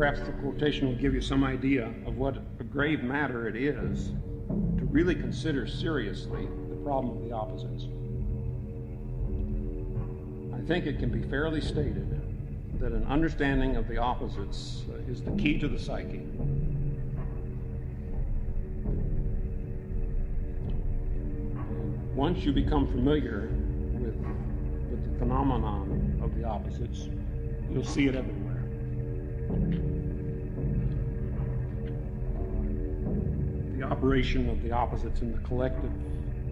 perhaps the quotation will give you some idea of what a grave matter it is to really consider seriously the problem of the opposites. I think it can be fairly stated that an understanding of the opposites is the key to the psyche. Once you become familiar with the phenomenon of the opposites, you'll see it everywhere. The operation of the opposites in the collective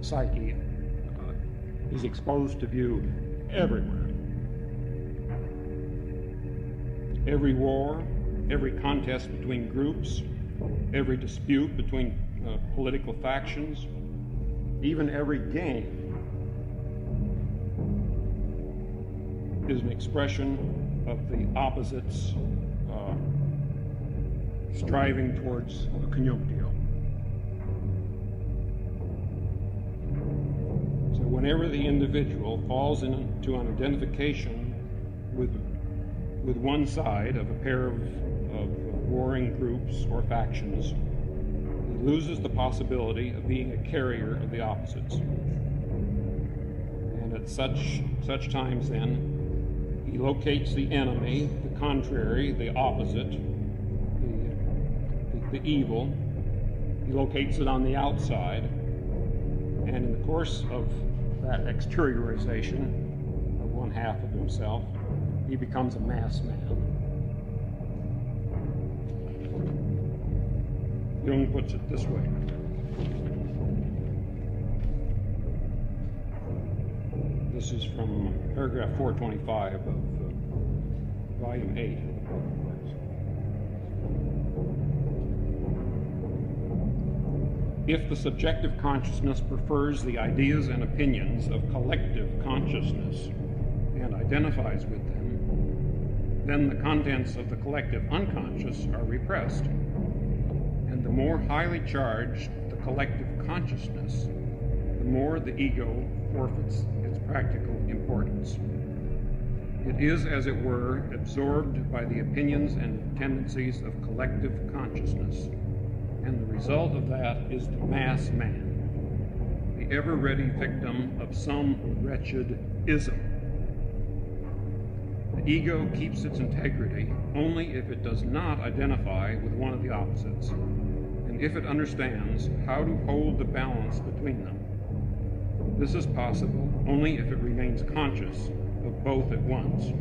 psyche is exposed to view everywhere. Every war, every contest between groups, every dispute between political factions, even every game is an expression of the opposites striving towards a conjunctio. So whenever the individual falls into an identification with one side of a pair of warring groups or factions, he loses the possibility of being a carrier of the opposites. And at such times then, he locates the enemy, the contrary, the opposite, the evil. He locates it on the outside, and in the course of that exteriorization of one half of himself, he becomes a mass man. Jung puts it this way. This is from paragraph 425 of volume 8. If the subjective consciousness prefers the ideas and opinions of collective consciousness and identifies with them, then the contents of the collective unconscious are repressed. And the more highly charged the collective consciousness, the more the ego forfeits its practical importance. It is, as it were, absorbed by the opinions and tendencies of collective consciousness, and the result of that is the mass man, the ever-ready victim of some wretched ism. The ego keeps its integrity only if it does not identify with one of the opposites, and if it understands how to hold the balance between them. This is possible only if it remains conscious of both at once.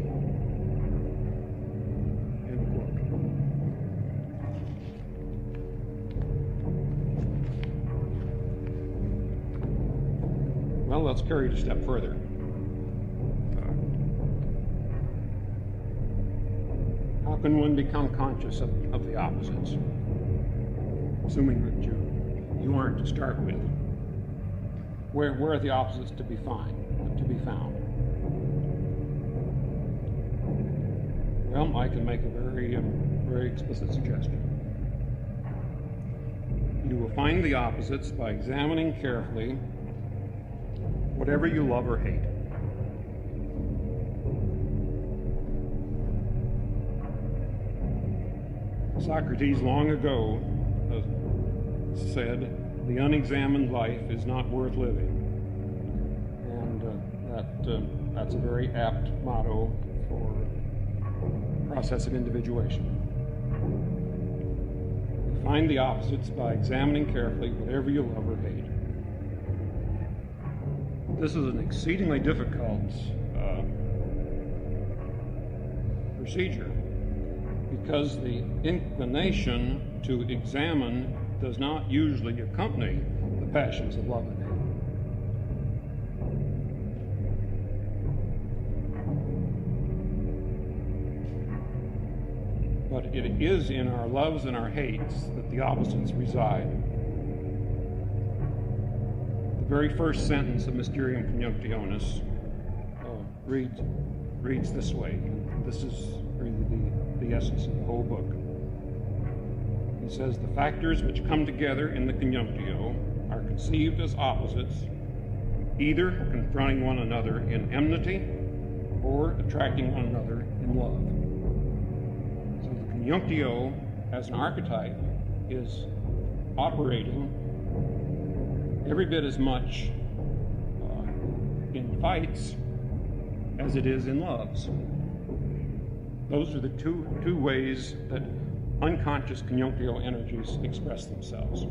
End quote. Well, let's carry it a step further. How can one become conscious of the opposites, assuming that you aren't to start with? Where are the opposites to be found? Well, I can make a very explicit suggestion. You will find the opposites by examining carefully whatever you love or hate. Socrates long ago said, "The unexamined life is not worth living," and that's a very apt motto for the process of individuation. You find the opposites by examining carefully whatever you love or hate. This is an exceedingly difficult procedure, because the inclination to examine does not usually accompany the passions of love and hate. But it is in our loves and our hates that the opposites reside. The very first sentence of Mysterium Conjunctionis reads this way. This is really the essence of the whole book. He says, "The factors which come together in the conjunctio are conceived as opposites, either confronting one another in enmity or attracting one another in love." So the conjunctio as an archetype is operating every bit as much in fights as it is in loves. Those are the two ways that unconscious conjunctio energies express themselves.